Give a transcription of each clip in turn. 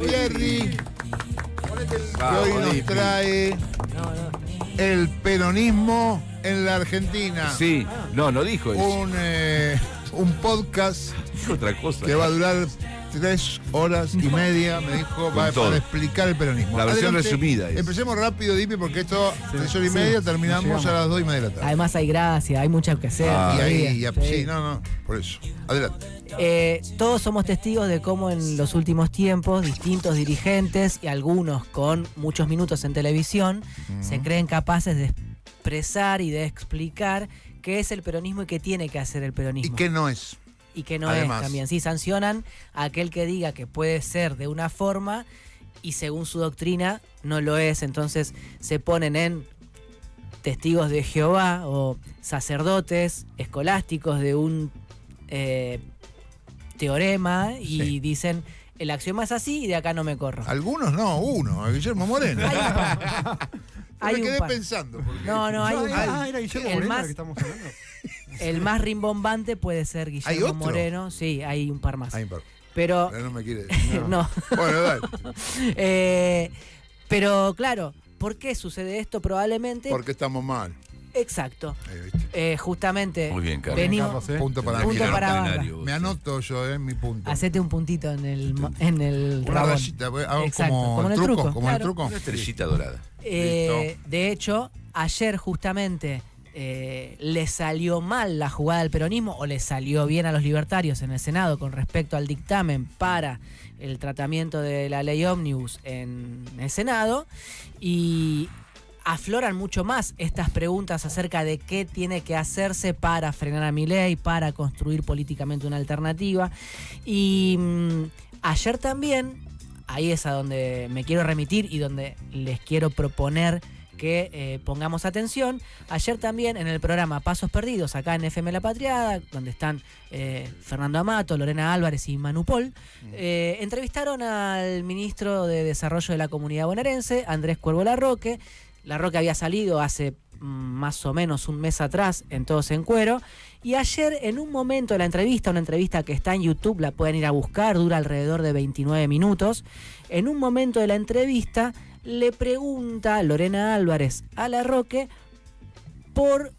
Jerry, que hoy nos trae el peronismo en la Argentina. Sí, no dijo eso. Un podcast Dijo otra cosa. que va a durar 3 horas y media, me dijo, para explicar el peronismo. La versión resumida es. Empecemos rápido, Dipi, porque esto, 3 horas y media, terminamos a las 2:30 de la tarde. Además hay gracia, hay mucho que hacer. Por eso. Adelante. Todos somos testigos de cómo en los últimos tiempos distintos dirigentes y algunos con muchos minutos en televisión se creen capaces de expresar y de explicar qué es el peronismo y qué tiene que hacer el peronismo. ¿Y qué no es? Y que no Además. es también. Sí, sancionan a aquel que diga que puede ser de una forma y según su doctrina no lo es. Entonces se ponen en testigos de Jehová o sacerdotes escolásticos de un teorema y dicen el axioma es así y de acá no me corro. Algunos no, uno, a Guillermo Moreno. Hay Me un quedé par. pensando. Porque... No, hay un par. Era Guillermo El Moreno más- del que estamos hablando. El más rimbombante puede ser ¿Hay Guillermo otro? Moreno. Sí, hay un par más. Ay, Pero no me quiere. no. Bueno, dale. Pero claro, ¿por qué sucede esto? Probablemente. Porque estamos mal. Exacto. Ahí, ¿viste? Justamente. Muy bien, Carlos. venimos. Carlos, ¿eh? Punto para Punto mí. para Ordinario, Barra. Me anoto yo, mi punto. Hacete un puntito en el Una rabón. rayita, hago Exacto, como en el truco, como el claro. truco. Una estrellita dorada. De hecho, ayer justamente le salió mal la jugada del peronismo o le salió bien a los libertarios en el Senado con respecto al dictamen para el tratamiento de la ley ómnibus en el Senado y afloran mucho más estas preguntas acerca de qué tiene que hacerse para frenar a Milei, para construir políticamente una alternativa. Y ayer también, ahí es a donde me quiero remitir y donde les quiero proponer que pongamos atención. Ayer también en el programa Pasos Perdidos, acá en FM La Patriada, donde están Fernando Amato, Lorena Álvarez y Manu Pol, entrevistaron al ministro de Desarrollo de la Comunidad Bonaerense, Andrés Cuervo Larroque. Larroque había salido hace más o menos un mes atrás en Todos en Cuero. Y ayer, en un momento de la entrevista, una entrevista que está en YouTube, la pueden ir a buscar, dura alrededor de 29 minutos. En un momento de la entrevista, le pregunta Lorena Álvarez a Larroque por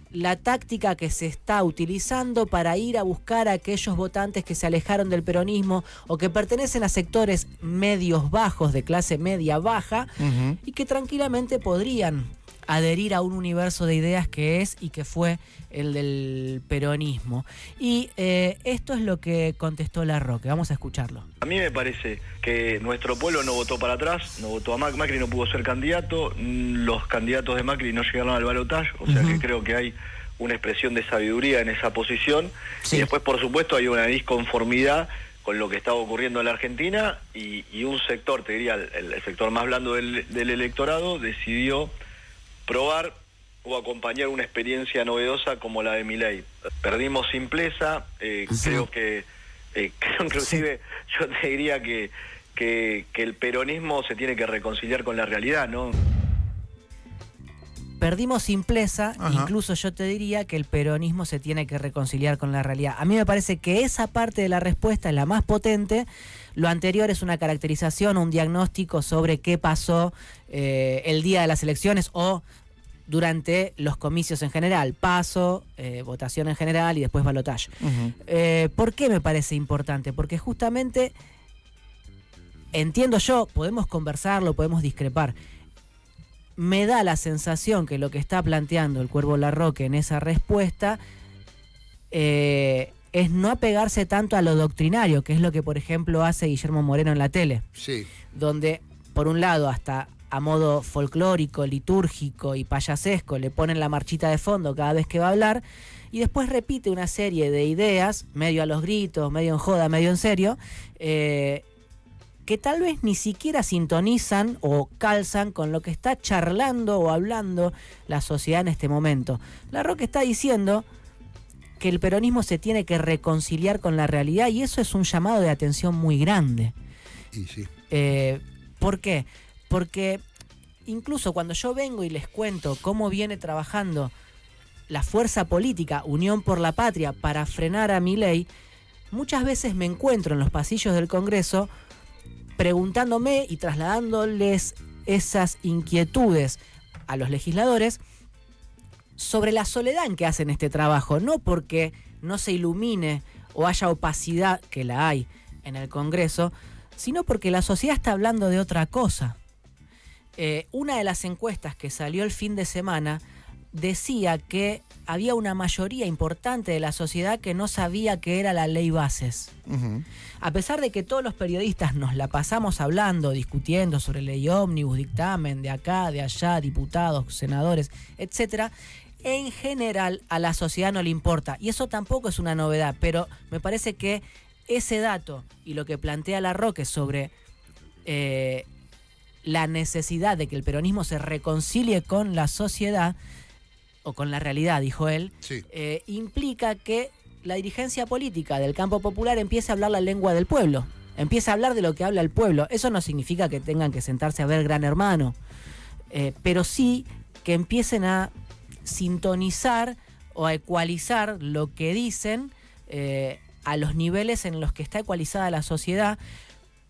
la táctica que se está utilizando para ir a buscar a aquellos votantes que se alejaron del peronismo o que pertenecen a sectores medios bajos, de clase media baja, y que tranquilamente podrían adherir a un universo de ideas que es y que fue el del peronismo. Y esto es lo que contestó Larroque. Vamos a escucharlo. A mí me parece que nuestro pueblo no votó para atrás, no votó a Macri, Macri no pudo ser candidato, los candidatos de Macri no llegaron al balotaje, o sea que creo que hay una expresión de sabiduría en esa posición. Sí. Y después, por supuesto, hay una disconformidad con lo que estaba ocurriendo en la Argentina y un sector, te diría, el sector más blando del electorado decidió probar o acompañar una experiencia novedosa como la de Milei. Perdimos simpleza, creo que creo inclusive yo te diría que el peronismo se tiene que reconciliar con la realidad, ¿no? Perdimos simpleza, Ajá. incluso yo te diría que el peronismo se tiene que reconciliar con la realidad. A mí me parece que esa parte de la respuesta es la más potente. Lo anterior es una caracterización, un diagnóstico sobre qué pasó el día de las elecciones o durante los comicios en general, paso, votación en general y después balotaje. ¿Por qué me parece importante? Porque justamente, entiendo yo, podemos conversarlo, podemos discrepar. Me da la sensación que lo que está planteando el Cuervo Larroque en esa respuesta es no apegarse tanto a lo doctrinario, que es lo que, por ejemplo, hace Guillermo Moreno en la tele. Sí. Donde, por un lado, hasta a modo folclórico, litúrgico y payasesco, le ponen la marchita de fondo cada vez que va a hablar, y después repite una serie de ideas, medio a los gritos, medio en joda, medio en serio, que tal vez ni siquiera sintonizan o calzan con lo que está charlando o hablando la sociedad en este momento. Larroque está diciendo que el peronismo se tiene que reconciliar con la realidad y eso es un llamado de atención muy grande. Y sí. ¿Por qué? Porque incluso cuando yo vengo y les cuento cómo viene trabajando la fuerza política Unión por la Patria para frenar a Milei, muchas veces me encuentro en los pasillos del Congreso preguntándome y trasladándoles esas inquietudes a los legisladores sobre la soledad en que hacen este trabajo, no porque no se ilumine o haya opacidad, que la hay en el Congreso, sino porque la sociedad está hablando de otra cosa. Una de las encuestas que salió el fin de semana decía que había una mayoría importante de la sociedad que no sabía qué era la ley Bases. A pesar de que todos los periodistas nos la pasamos hablando, discutiendo sobre ley ómnibus, dictamen, de acá, de allá, diputados, senadores, etcétera, en general a la sociedad no le importa. Y eso tampoco es una novedad, pero me parece que ese dato y lo que plantea Larroque sobre la necesidad de que el peronismo se reconcilie con la sociedad, o con la realidad, dijo él, Sí. Implica que la dirigencia política del campo popular empiece a hablar la lengua del pueblo, empiece a hablar de lo que habla el pueblo. Eso no significa que tengan que sentarse a ver Gran Hermano, pero sí que empiecen a sintonizar o a ecualizar lo que dicen a los niveles en los que está ecualizada la sociedad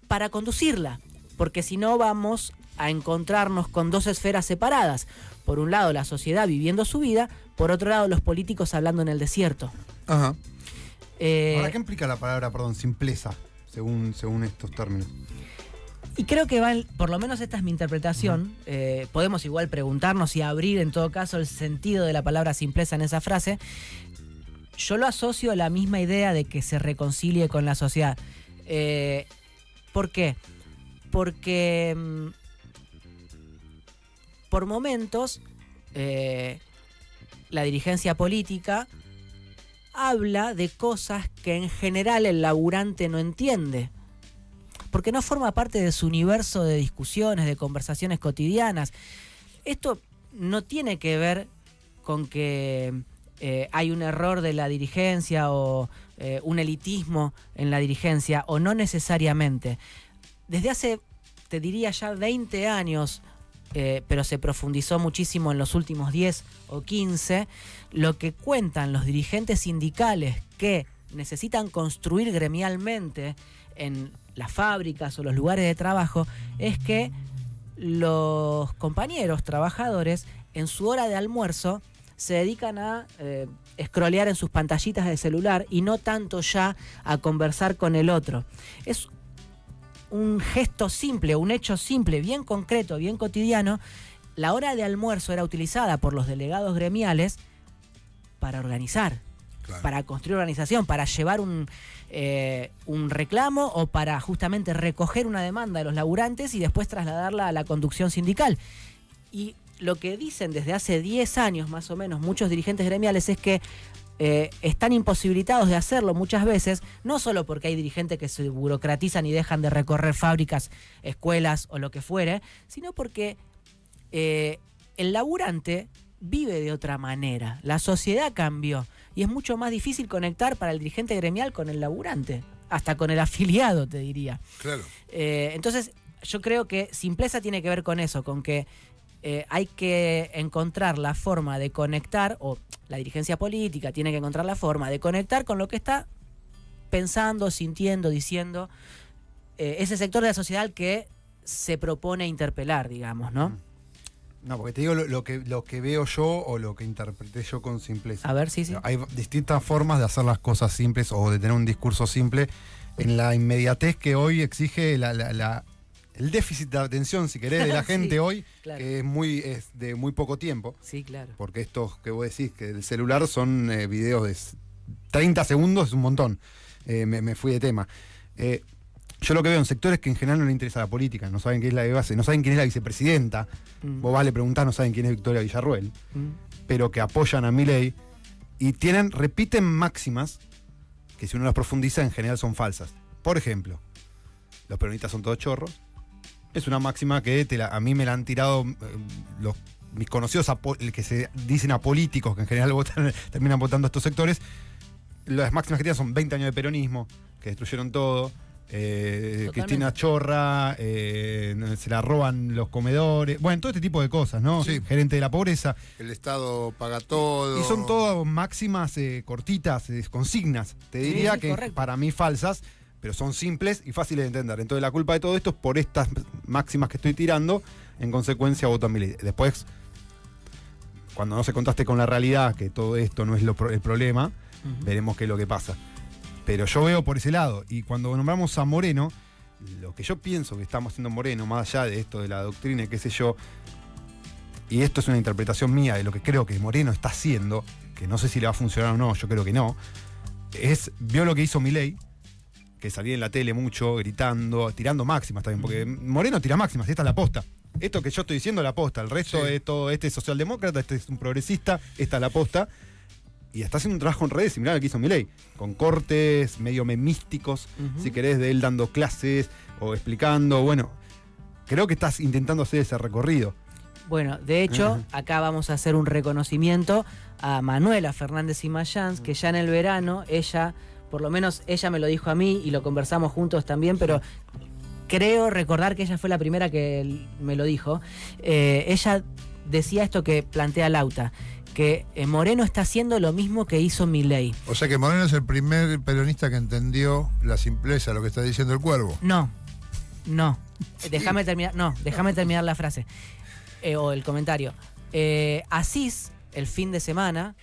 para conducirla, porque si no vamos a encontrarnos con dos esferas separadas. Por un lado la sociedad viviendo su vida, por otro lado los políticos hablando en el desierto. Ajá. Ahora, ¿qué implica la palabra, simpleza, según estos términos? Y creo que por lo menos esta es mi interpretación. Podemos igual preguntarnos y abrir en todo caso el sentido de la palabra simpleza en esa frase. Yo lo asocio a la misma idea de que se reconcilie con la sociedad. ¿Por qué? Porque por momentos la dirigencia política habla de cosas que en general el laburante no entiende, porque no forma parte de su universo de discusiones, de conversaciones cotidianas. Esto no tiene que ver con que hay un error de la dirigencia o un elitismo en la dirigencia, o no necesariamente. Desde hace, te diría ya 20 años, pero se profundizó muchísimo en los últimos 10 o 15, lo que cuentan los dirigentes sindicales que necesitan construir gremialmente en las fábricas o los lugares de trabajo es que los compañeros trabajadores en su hora de almuerzo se dedican a scrollear en sus pantallitas de celular y no tanto ya a conversar con el otro. Es un gesto simple, un hecho simple, bien concreto, bien cotidiano. La hora de almuerzo era utilizada por los delegados gremiales para organizar, claro, para construir organización, para llevar un reclamo o para justamente recoger una demanda de los laburantes y después trasladarla a la conducción sindical. Y lo que dicen desde hace 10 años más o menos muchos dirigentes gremiales es que están imposibilitados de hacerlo muchas veces, no solo porque hay dirigentes que se burocratizan y dejan de recorrer fábricas, escuelas o lo que fuere, sino porque el laburante vive de otra manera, la sociedad cambió y es mucho más difícil conectar para el dirigente gremial con el laburante, hasta con el afiliado, te diría. Claro. Entonces yo creo que simpleza tiene que ver con eso, con que hay que encontrar la forma de conectar, o la dirigencia política tiene que encontrar la forma de conectar con lo que está pensando, sintiendo, diciendo ese sector de la sociedad que se propone interpelar, digamos, ¿no? No, porque te digo lo que veo yo o lo que interpreté yo con simpleza. A ver, sí. Hay distintas formas de hacer las cosas simples o de tener un discurso simple en la inmediatez que hoy exige el déficit de atención, si querés, de la gente sí, hoy, claro, que es de muy poco tiempo. Sí, claro. Porque estos que vos decís, que el celular son videos de 30 segundos, es un montón. Me fui de tema. Yo lo que veo en sectores que en general no les interesa la política, no saben qué es la de base, no saben quién es la vicepresidenta, vos vas, le preguntás, no saben quién es Victoria Villarruel, pero que apoyan a Milei y repiten máximas que si uno las profundiza en general son falsas. Por ejemplo, los peronistas son todos chorros. Es una máxima que a mí me la han tirado mis conocidos que se dicen apolíticos, que en general terminan votando a estos sectores. Las máximas que tienen son 20 años de peronismo, que destruyeron todo, Cristina Chorra, se la roban los comedores, bueno, todo este tipo de cosas, ¿no? Sí. Gerente de la pobreza. El Estado paga todo. Y son todas máximas cortitas, consignas. Te diría sí, que correcto. para mí falsas, pero son simples y fáciles de entender. Entonces la culpa de todo esto es por estas máximas que estoy tirando, en consecuencia voto a Milei. Después, cuando no se contraste con la realidad, que todo esto no es el problema, veremos qué es lo que pasa. Pero yo veo por ese lado. Y cuando nombramos a Moreno, lo que yo pienso que estamos haciendo Moreno, más allá de esto de la doctrina y qué sé yo, y esto es una interpretación mía de lo que creo que Moreno está haciendo, que no sé si le va a funcionar o no, yo creo que no, vio lo que hizo Milei, que salía en la tele mucho, gritando, tirando máximas también, porque Moreno tira máximas, esta es la posta. Esto que yo estoy diciendo es la posta, el resto es todo, este es socialdemócrata, este es un progresista, esta es la posta. Y está haciendo un trabajo en redes similar al que hizo Milei, con cortes medio memísticos, si querés, de él dando clases o explicando. Bueno, creo que estás intentando hacer ese recorrido. Bueno, de hecho, acá vamos a hacer un reconocimiento a Manuela Fernández y Mayans, que ya en el verano, ella, por lo menos ella me lo dijo a mí y lo conversamos juntos también, pero creo recordar que ella fue la primera que me lo dijo. Ella decía esto que plantea Lauta, que Moreno está haciendo lo mismo que hizo Milei. O sea que Moreno es el primer peronista que entendió la simpleza, lo que está diciendo el Cuervo. No. Déjame terminar la frase. O el comentario. Asís, el fin de semana,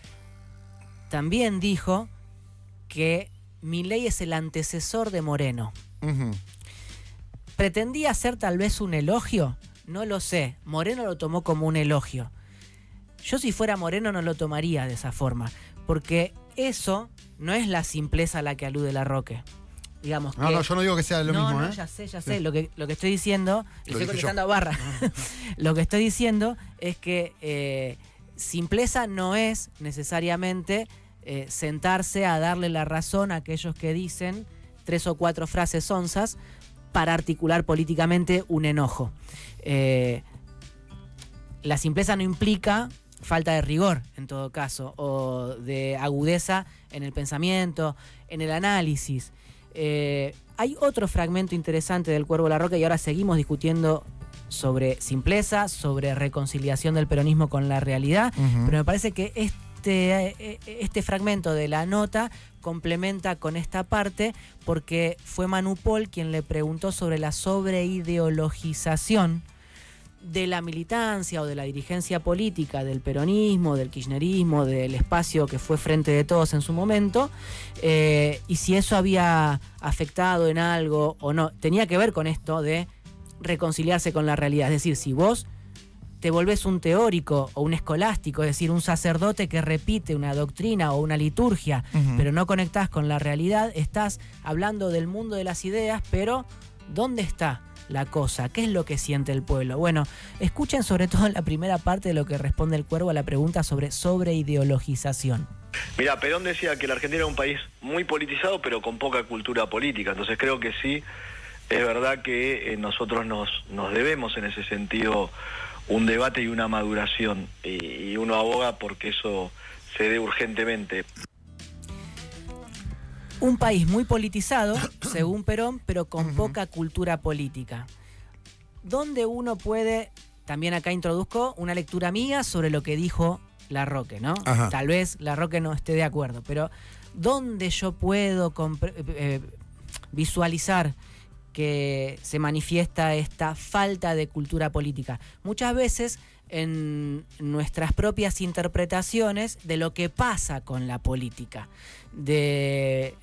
también dijo que Milei es el antecesor de Moreno. ¿Pretendía hacer tal vez un elogio? No lo sé. Moreno lo tomó como un elogio. Yo si fuera Moreno no lo tomaría de esa forma, porque eso no es la simpleza a la que alude Larroque. Digamos No, yo no digo que sea lo mismo, No, ya sé. Lo que estoy diciendo, le estoy contestando a Barra. Lo que estoy diciendo es que simpleza no es necesariamente sentarse a darle la razón a aquellos que dicen 3 o 4 frases onzas para articular políticamente un enojo. La simpleza no implica falta de rigor, en todo caso, o de agudeza en el pensamiento, en el análisis. Hay otro fragmento interesante del Cuervo Larroque y ahora seguimos discutiendo sobre simpleza, sobre reconciliación del peronismo con la realidad, pero me parece que este fragmento de la nota complementa con esta parte porque fue Manu Pol quien le preguntó sobre la sobreideologización de la militancia o de la dirigencia política del peronismo, del kirchnerismo, del espacio que fue Frente de Todos en su momento, y si eso había afectado en algo o no. Tenía que ver con esto de reconciliarse con la realidad. Es decir, si vos te volvés un teórico o un escolástico, es decir, un sacerdote que repite una doctrina o una liturgia, pero no conectás con la realidad, estás hablando del mundo de las ideas, pero ¿dónde está la cosa? ¿Qué es lo que siente el pueblo? Bueno, escuchen sobre todo la primera parte de lo que responde el Cuervo a la pregunta sobre sobreideologización. Mira, Perón decía que la Argentina era un país muy politizado, pero con poca cultura política. Entonces creo que sí, es verdad que nosotros nos debemos en ese sentido un debate y una maduración. Y uno aboga porque eso se dé urgentemente. Un país muy politizado, según Perón, pero con poca cultura política. Donde uno puede, también acá introduzco una lectura mía sobre lo que dijo Larroque, ¿no? Ajá. Tal vez Larroque no esté de acuerdo, pero donde yo puedo visualizar que se manifiesta esta falta de cultura política. Muchas veces en nuestras propias interpretaciones de lo que pasa con la política, de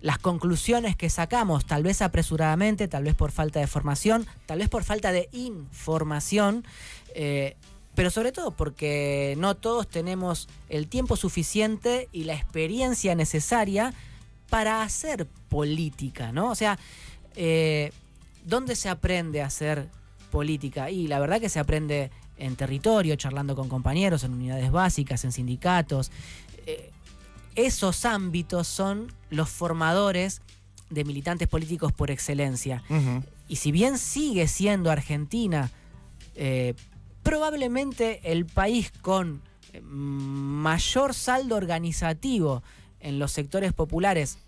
las conclusiones que sacamos, tal vez apresuradamente, tal vez por falta de formación, tal vez por falta de información, pero sobre todo porque no todos tenemos el tiempo suficiente y la experiencia necesaria para hacer política, ¿no? O sea, ¿dónde se aprende a hacer política? Y la verdad que se aprende en territorio, charlando con compañeros, en unidades básicas, en sindicatos. Esos ámbitos son los formadores de militantes políticos por excelencia. Y si bien sigue siendo Argentina probablemente el país con mayor saldo organizativo en los sectores populares,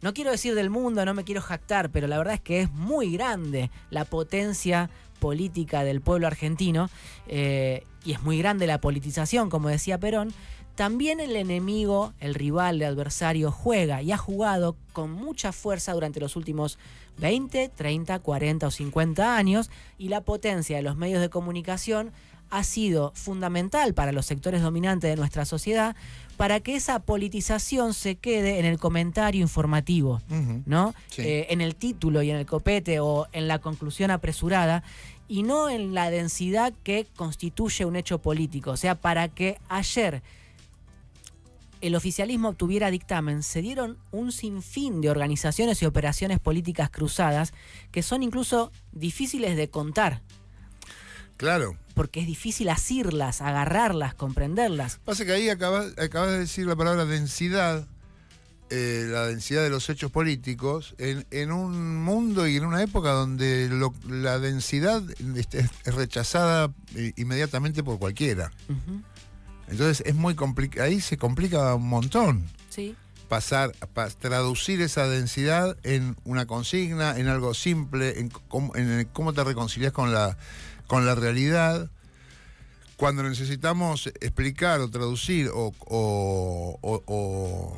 no quiero decir del mundo, no me quiero jactar, pero la verdad es que es muy grande la potencia política del pueblo argentino, y es muy grande la politización, como decía Perón. También el enemigo, el rival, el adversario juega y ha jugado con mucha fuerza durante los últimos 20, 30, 40 o 50 años, y la potencia de los medios de comunicación ha sido fundamental para los sectores dominantes de nuestra sociedad para que esa politización se quede en el comentario informativo, ¿no? Sí. En el título y en el copete o en la conclusión apresurada, y no en la densidad que constituye un hecho político. O sea, para que ayer el oficialismo obtuviera dictamen, se dieron un sinfín de organizaciones y operaciones políticas cruzadas que son incluso difíciles de contar, Claro. porque es difícil asirlas, agarrarlas, comprenderlas. Pasa que ahí acabas de decir la palabra densidad, la densidad de los hechos políticos, en un mundo y en una época donde la densidad es rechazada inmediatamente por cualquiera. Ujú. Entonces es muy complicado, ahí se complica un montón Sí. traducir esa densidad en una consigna, en algo simple, en cómo te reconcilias con la realidad, cuando necesitamos explicar o traducir o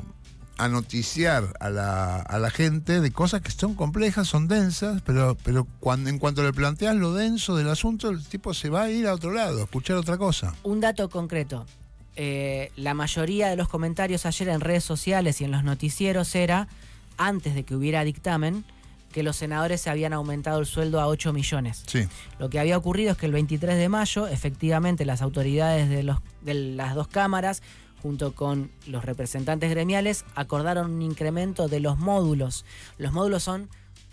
anoticiar a la gente de cosas que son complejas, son densas, pero en cuanto le planteas lo denso del asunto, el tipo se va a ir a otro lado, a escuchar otra cosa. Un dato concreto. La mayoría de los comentarios ayer en redes sociales y en los noticieros era, antes de que hubiera dictamen, que los senadores se habían aumentado el sueldo a 8 millones. Sí. Lo que había ocurrido es que el 23 de mayo, efectivamente, las autoridades de las dos cámaras, junto con los representantes gremiales, acordaron un incremento de los módulos. Los módulos son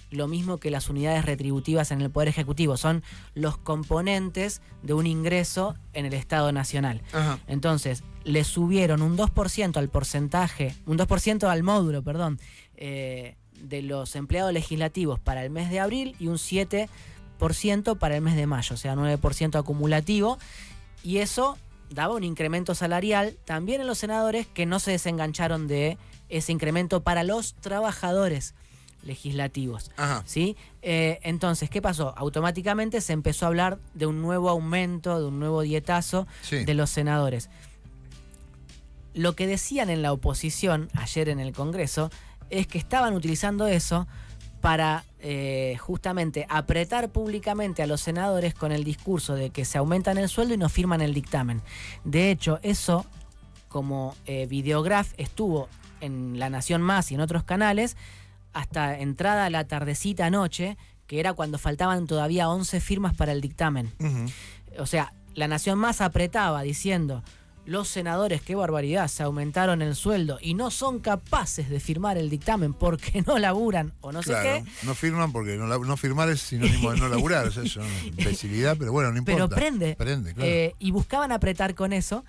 lo mismo que las unidades retributivas en el Poder Ejecutivo, son los componentes de un ingreso en el Estado Nacional. Ajá. Entonces, le subieron un 2% al porcentaje, un 2% al módulo, perdón, de los empleados legislativos para el mes de abril y un 7% para el mes de mayo, o sea, 9% acumulativo, y eso daba un incremento salarial también en los senadores, que no se desengancharon de ese incremento para los trabajadores legislativos. Ajá. ¿Sí? Entonces, ¿qué pasó? Automáticamente se empezó a hablar de un nuevo aumento, de un nuevo dietazo Sí. de los senadores. Lo que decían en la oposición ayer en el Congreso es que estaban utilizando eso para justamente apretar públicamente a los senadores con el discurso de que se aumentan el sueldo y no firman el dictamen. De hecho, eso, como Videograph estuvo en La Nación Más y en otros canales, hasta entrada la tardecita anoche, que era cuando faltaban todavía 11 firmas para el dictamen. Ujú. O sea, La Nación Más apretaba diciendo: los senadores, qué barbaridad, se aumentaron el sueldo y no son capaces de firmar el dictamen porque no laburan o no Claro, sé qué. no firman porque no firmar es sinónimo de no laburar, o sea, es una imbecilidad, pero bueno, no importa. Pero prende. Prende, claro. Y buscaban apretar con eso.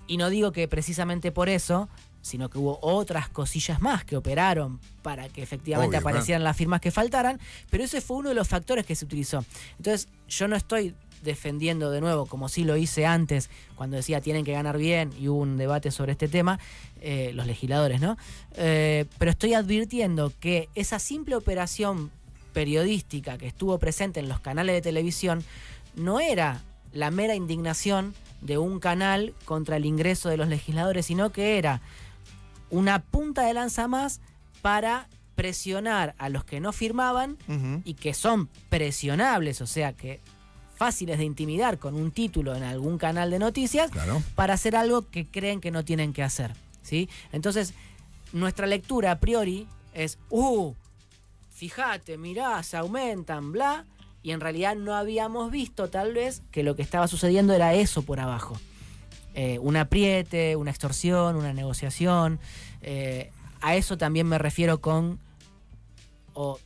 Y no digo que precisamente por eso, sino que hubo otras cosillas más que operaron para que efectivamente Obvio, aparecieran las firmas que faltaran, pero ese fue uno de los factores que se utilizó. Entonces, yo no estoy defendiendo de nuevo, como sí lo hice antes, cuando decía tienen que ganar bien, y hubo un debate sobre este tema, los legisladores, ¿no? Pero estoy advirtiendo que esa simple operación periodística que estuvo presente en los canales de televisión no era la mera indignación de un canal contra el ingreso de los legisladores, sino que era una punta de lanza más para presionar a los que no firmaban Ujú. y que son presionables, o sea que fáciles de intimidar con un título en algún canal de noticias, Claro. para hacer algo que creen que no tienen que hacer, ¿sí? Entonces, nuestra lectura a priori es, fíjate, mirá, se aumentan, bla, y en realidad no habíamos visto tal vez que lo que estaba sucediendo era eso por abajo. Un apriete, una extorsión, una negociación. A eso también me refiero o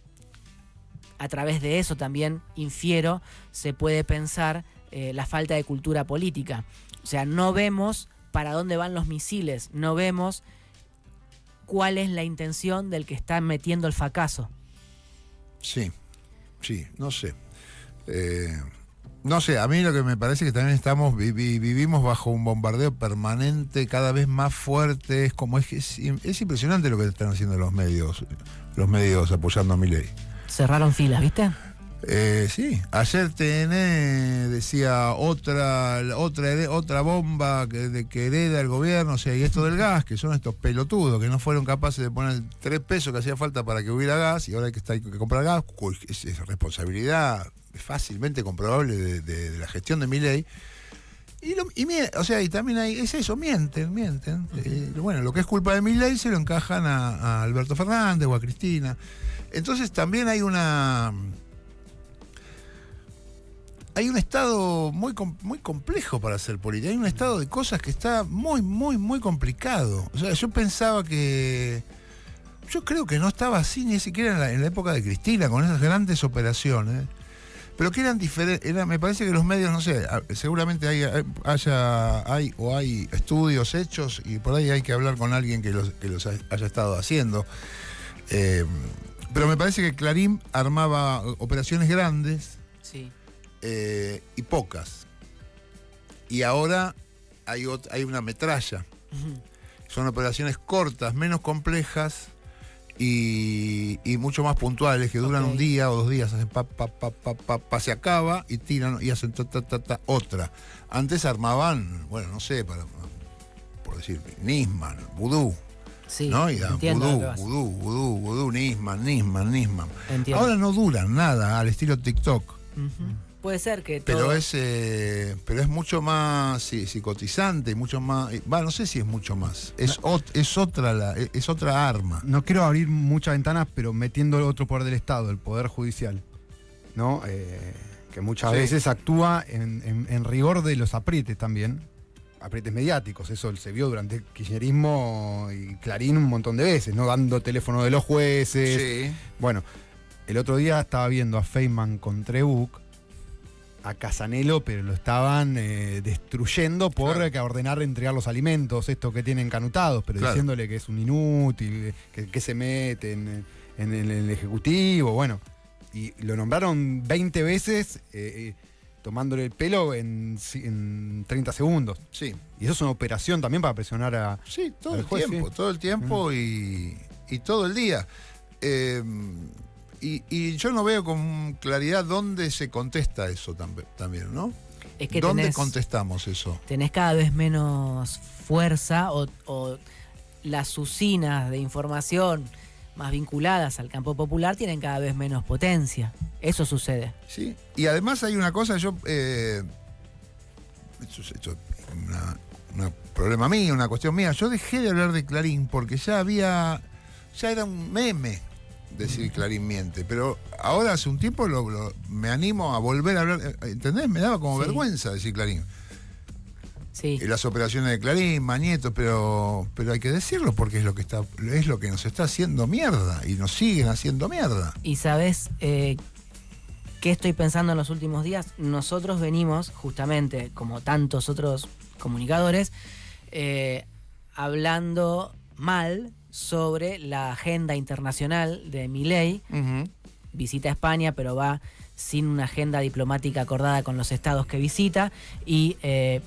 a través de eso también infiero, se puede pensar la falta de cultura política. O sea, no vemos para dónde van los misiles, no vemos cuál es la intención del que está metiendo el fracaso. Sí, no sé. No sé, a mí lo que me parece que también vivimos bajo un bombardeo permanente, cada vez más fuerte. Es impresionante lo que están haciendo los medios apoyando a Milei. Cerraron filas, ¿viste? Sí, ayer TN decía otra bomba que hereda el gobierno, o sea, y esto del gas, que son estos pelotudos que no fueron capaces de poner 3 pesos que hacía falta para que hubiera gas, y ahora hay que comprar gas, es responsabilidad fácilmente comprobable de la gestión de Milei. Y también es eso, mienten. Bueno, lo que es culpa de Milei se lo encajan a Alberto Fernández o a Cristina. Entonces también hay un estado muy complejo para hacer política. Hay un estado de cosas que está muy complicado. O sea, yo creo que no estaba así ni siquiera en la época de Cristina, con esas grandes operaciones, pero que eran diferentes. Me parece que los medios, no sé, seguramente hay estudios hechos, y por ahí hay que hablar con alguien que los haya estado haciendo. Pero me parece que Clarín armaba operaciones grandes. Sí. Y pocas. Y ahora hay una metralla. Son operaciones cortas, menos complejas y mucho más puntuales, que duran un día o 2 días. Hacen se acaba y tiran y hacen otra. Antes armaban, bueno, no sé, por decir, Nisman, Vudú. Sí, ¿no? Y Vudú, Nisman. Entiendo. Ahora no duran nada, al estilo TikTok. Puede ser que Pero todo... es mucho más psicotizante y mucho más. No sé si es mucho más. Es otra arma. No quiero abrir muchas ventanas, pero metiendo el otro poder del Estado, el poder judicial, ¿no? Que muchas veces actúa en rigor de los aprietes también. Aprietes mediáticos, eso se vio durante el kirchnerismo y Clarín un montón de veces, ¿no? Dando teléfono de los jueces. Sí. Bueno, el otro día estaba viendo a Feynman con Trebuch, a Casanelo, pero lo estaban destruyendo por ordenar entregar los alimentos, estos que tienen canutados, pero diciéndole que es un inútil, que se mete en el Ejecutivo, bueno. Y lo nombraron 20 veces tomándole el pelo en 30 segundos. Sí. Y eso es una operación también para presionar a... Sí, todo al el juez, tiempo, sí. todo el tiempo y todo el día. Y yo no veo con claridad dónde se contesta eso también, ¿no? Es que ¿Dónde contestamos eso? Tenés cada vez menos fuerza o las usinas de información más vinculadas al campo popular tienen cada vez menos potencia. Eso sucede. Sí, y además hay una cosa, esto es un problema mío, una cuestión mía. Yo dejé de hablar de Clarín porque ya era un meme decir Clarín miente, pero ahora hace un tiempo me animo a volver a hablar, ¿entendés? Me daba como vergüenza decir Clarín. Sí. Las operaciones de Clarín, Mañeto, pero hay que decirlo porque es lo que nos está haciendo mierda y nos siguen haciendo mierda. Y sabés qué estoy pensando en los últimos días. Nosotros venimos justamente, como tantos otros comunicadores, hablando mal sobre la agenda internacional de Milei. Visita España, pero va sin una agenda diplomática acordada con los estados que visita, y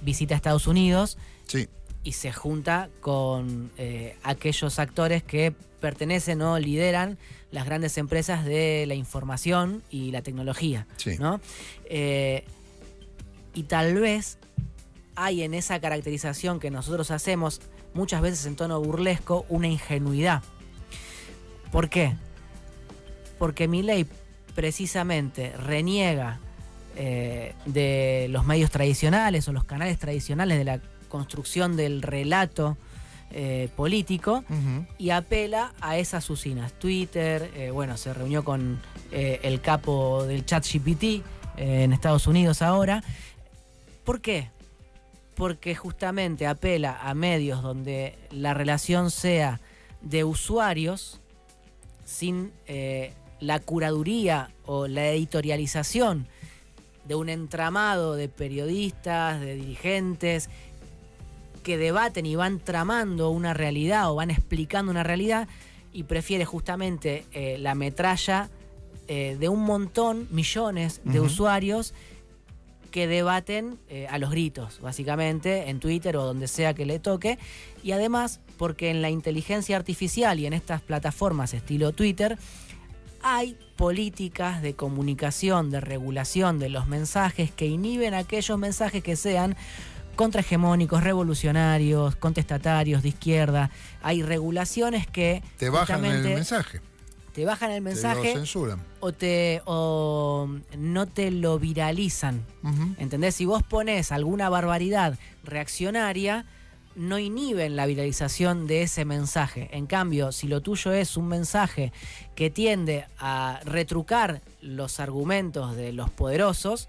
visita Estados Unidos. Sí. Y se junta con aquellos actores que pertenecen o lideran las grandes empresas de la información y la tecnología, sí, ¿no? Y tal vez hay en esa caracterización que nosotros hacemos, muchas veces en tono burlesco, una ingenuidad. ¿Por qué? Porque Milei precisamente reniega de los medios tradicionales o los canales tradicionales de la construcción del relato político, y apela a esas usinas. Twitter, se reunió con el capo del ChatGPT en Estados Unidos ahora. ¿Por qué? Porque justamente apela a medios donde la relación sea de usuarios sin la curaduría o la editorialización de un entramado de periodistas, de dirigentes que debaten y van tramando una realidad o van explicando una realidad, y prefiere justamente la metralla de un montón, millones de usuarios que debaten a los gritos, básicamente, en Twitter o donde sea que le toque. Y además, porque en la inteligencia artificial y en estas plataformas estilo Twitter, hay políticas de comunicación, de regulación de los mensajes que inhiben aquellos mensajes que sean contrahegemónicos, revolucionarios, contestatarios, de izquierda. Hay regulaciones que Te bajan el justamente mensaje. te bajan el Te mensaje lo censuran. o no te lo viralizan. Ujú. ¿Entendés? Si vos pones alguna barbaridad reaccionaria, no inhiben la viralización de ese mensaje. En cambio, si lo tuyo es un mensaje que tiende a retrucar los argumentos de los poderosos,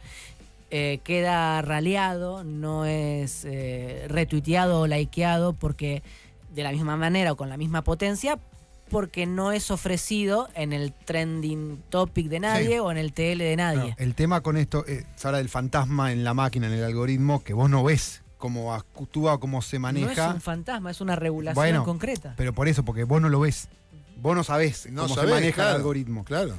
queda raleado, no es retuiteado o likeado porque de la misma manera o con la misma potencia, porque no es ofrecido en el trending topic de nadie Sí. o en el TL de nadie. No, el tema con esto se habla del fantasma en la máquina, en el algoritmo, que vos no ves cómo actúa, cómo se No es maneja. un fantasma, es una regulación Bueno, concreta. Pero por eso, porque vos no lo ves. Vos no sabés No cómo sabés, se maneja claro, el algoritmo. Claro.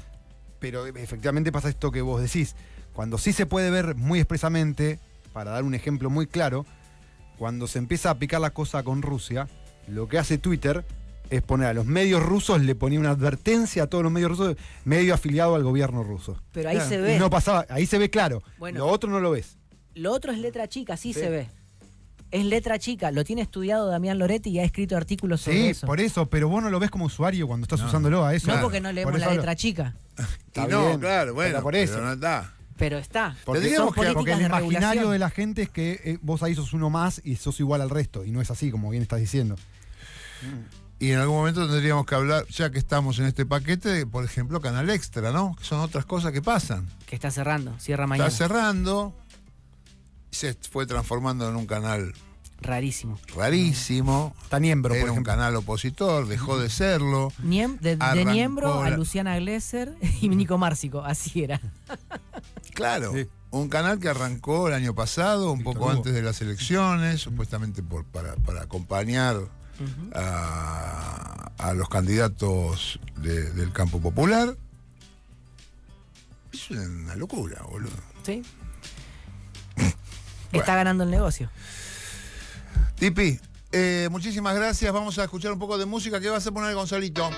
Pero efectivamente pasa esto que vos decís. Cuando sí se puede ver muy expresamente, para dar un ejemplo muy claro, cuando se empieza a picar la cosa con Rusia, lo que hace Twitter es poner a los medios rusos, le ponía una advertencia a todos los medios rusos, medio afiliado al gobierno ruso. Pero ahí Claro. se ve. Y no pasaba, ahí se ve claro. Bueno. Lo otro no lo ves. Lo otro es letra chica, sí Sí. se ve. Es letra chica, lo tiene estudiado Damián Loretti y ha escrito artículos sobre Sí, eso. por eso, pero vos no lo ves como usuario cuando estás No. usándolo a eso. No porque no leemos Por la eso letra chica, Está Y no, bien, claro, bueno, pero por eso. pero no está. pero está. Porque, Tendríamos que- porque el de imaginario regulación. de la gente es que vos ahí sos uno más y sos igual al resto. Y no es así, como bien estás diciendo. Y en algún momento tendríamos que hablar, ya que estamos en este paquete, de, por ejemplo, Canal Extra, ¿no? Que son otras cosas que pasan. Que está cerrando, cierra mañana. Está cerrando, se fue transformando en un canal Rarísimo. Mm. rarísimo. Está Niembro, Era por un ejemplo. canal opositor, dejó de serlo. De Arrancó Niembro a la- Luciana Glesser y Nico Márcico, así era. Claro, Sí. un canal que arrancó el año pasado, un Víctor poco Hugo. antes de las elecciones, supuestamente para acompañar Ujú. a los candidatos del campo popular. Es una locura, boludo. ¿Sí? Está ganando el negocio. Tipi, muchísimas gracias. Vamos a escuchar un poco de música. ¿Qué vas a poner, Gonzalito?